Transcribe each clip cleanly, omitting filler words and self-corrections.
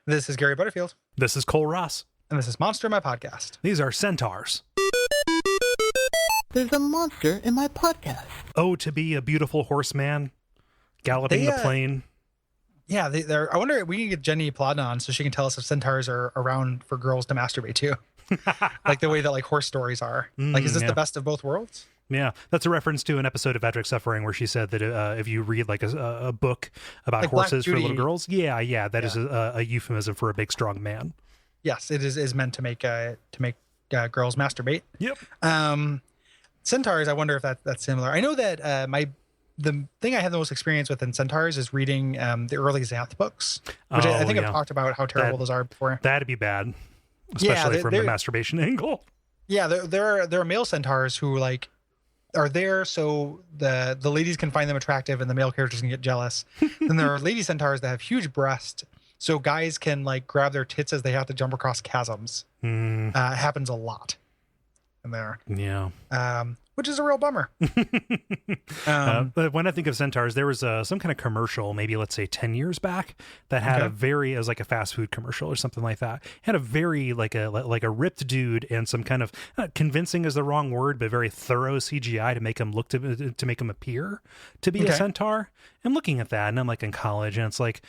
This is Gary Butterfield. This is Cole Ross. And this is Monster in My Podcast. These are centaurs. There's a monster in my podcast. Oh, to be a beautiful horseman, galloping the plain. Yeah, they're. I wonder if we can get Jenny Plodna on so she can tell us if centaurs are around for girls to masturbate to. Like the way that like horse stories are. Like, is this the best of both worlds? Yeah, that's a reference to an episode of Adric Suffering where she said that if you read like a book about like horses for little girls, that is a euphemism for a big strong man. Yes, it is meant to make girls masturbate. Yep. Centaurs, I wonder if that's similar. I know that the thing I had the most experience with in centaurs is reading the early Xanth books, which I think I've talked about how terrible those are before. That'd be bad, especially from the masturbation angle. Yeah, there are male centaurs who like are there so the ladies can find them attractive and the male characters can get jealous. Then there are lady centaurs that have huge breasts, so guys can like grab their tits as they have to jump across chasms. It happens a lot in there. Yeah. Which is a real bummer. But when I think of centaurs, there was some kind of commercial, maybe let's say 10 years back, that had it was like a fast food commercial or something like that. It had a very like a ripped dude and some kind of convincing is the wrong word, but very thorough CGI to make him look to make him appear to be a centaur. And looking at that, and I'm like in college, and it's like,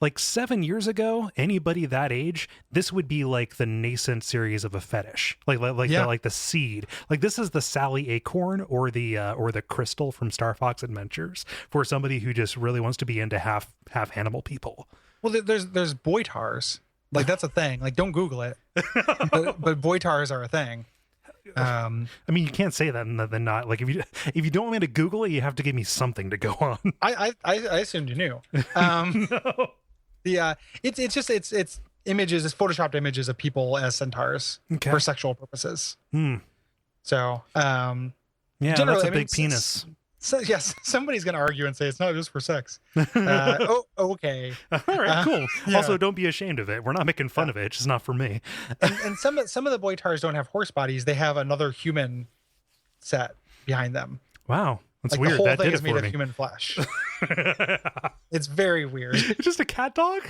like 7 years ago, anybody that age, this would be like the nascent series of a fetish, like the seed. Like this is the Sally Acorn or the Crystal from Star Fox Adventures for somebody who just really wants to be into half animal people. Well, there's boytars, like that's a thing. Like don't Google it, but boytars are a thing. I mean, you can't say that and then not like if you don't want me to Google it, you have to give me something to go on. I assumed you knew. No. It's images, it's photoshopped images of people as centaurs for sexual purposes. So that's a big penis. So yes, somebody's gonna argue and say it's not just for sex. Okay. All right, cool. Also, don't be ashamed of it. We're not making fun of it. It's just not for me. and some of the boytars don't have horse bodies. They have another human set behind them. Wow, that's like weird. The whole that thing did is it made for of me. human flesh. It's very weird. It's just a cat dog.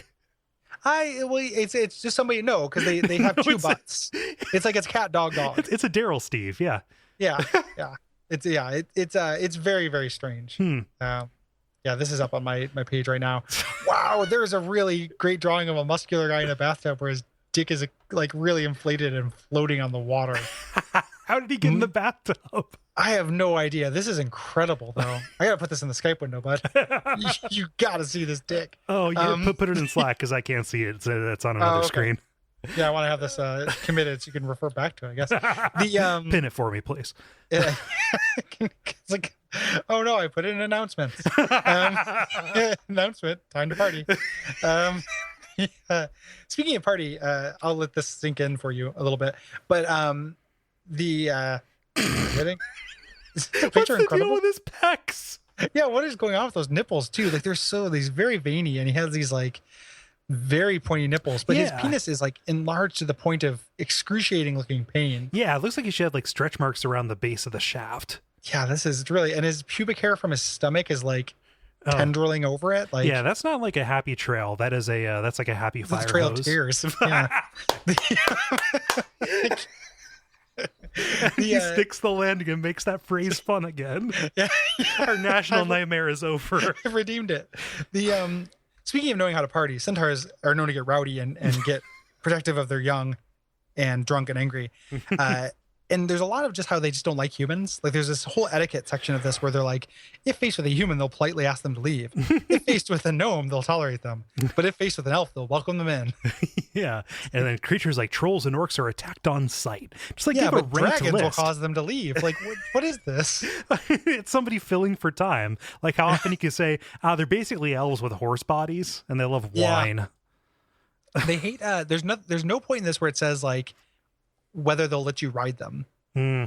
It's just somebody because they have two butts. It's like it's cat dog. It's a Daryl Steve. Yeah. It's very, very strange. This is up on my page right now. Wow, there's a really great drawing of a muscular guy in a bathtub where his dick is like really inflated and floating on the water. How did he get in the bathtub? I have no idea. This is incredible, though. I gotta put this in the Skype window, bud. you gotta see this dick. Oh, yeah. Put it in Slack because I can't see it. It's on another screen. Yeah, I want to have this committed so you can refer back to it, I guess. The pin it for me, please. It's like, oh no, I put it in announcements. Announcement, time to party. Speaking of party, I'll let this sink in for you a little bit. But kidding? Is the picture What's the deal with his pecs? Yeah, what is going on with those nipples too? Like these very veiny, and he has these like very pointy nipples, but his penis is like enlarged to the point of excruciating looking pain. Yeah, it looks like he should have like stretch marks around the base of the shaft. Yeah, this is really, and his pubic hair from his stomach is like tendriling over it. Like, yeah, that's not like a happy trail. That is that's like a happy fire trail hose. Of tears. Yeah. He sticks the landing and makes that phrase fun again. Yeah. Our national nightmare is over. I've redeemed it. Speaking of knowing how to party, centaurs are known to get rowdy and get protective of their young and drunk and angry. And there's a lot of just how they just don't like humans. Like there's this whole etiquette section of this where they're like, if faced with a human, they'll politely ask them to leave. If faced with a gnome, they'll tolerate them. But if faced with an elf, they'll welcome them in. Yeah. And then creatures like trolls and orcs are attacked on sight. Just like but dragons will cause them to leave. Like, what is this? It's somebody filling for time. Like how often you can say, they're basically elves with horse bodies and they love wine. They hate, there's no point in this where it says like, whether they'll let you ride them,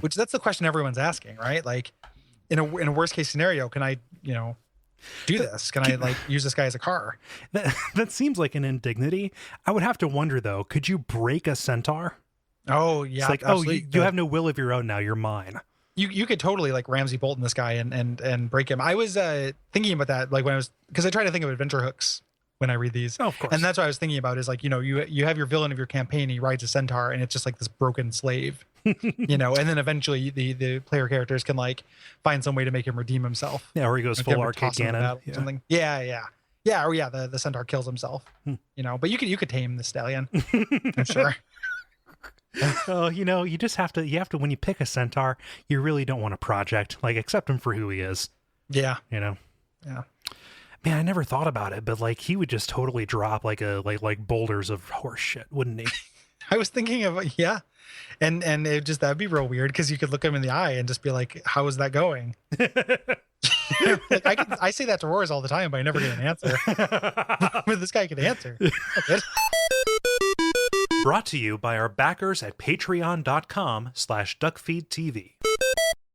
which that's the question everyone's asking, right? Like in a worst case scenario, can I, do this? Can I like use this guy as a car? That seems like an indignity. I would have to wonder though, could you break a centaur? Oh yeah. It's like, you have no will of your own now. You're mine. You could totally like Ramsey Bolton this guy and break him. I was thinking about that like when because I tried to think of adventure hooks when I read these. Oh, of course. And that's what I was thinking about is like, you have your villain of your campaign, he rides a centaur, and it's just like this broken slave, and then eventually the player characters can like find some way to make him redeem himself. Yeah, or he goes full arcade Ganon. Yeah. Something. Yeah. Or the centaur kills himself. But you could tame the stallion. I'm sure. Oh, you just have to when you pick a centaur, you really don't want a project. Like, accept him for who he is. Yeah. Yeah. Man, I never thought about it, but like he would just totally drop like boulders of horse shit, wouldn't he? I was thinking of and that'd be real weird because you could look him in the eye and just be like, "How is that going?" I say that to Roars all the time, but I never get an answer. But this guy can answer. Okay. Brought to you by our backers at patreon.com/duckfeed.tv.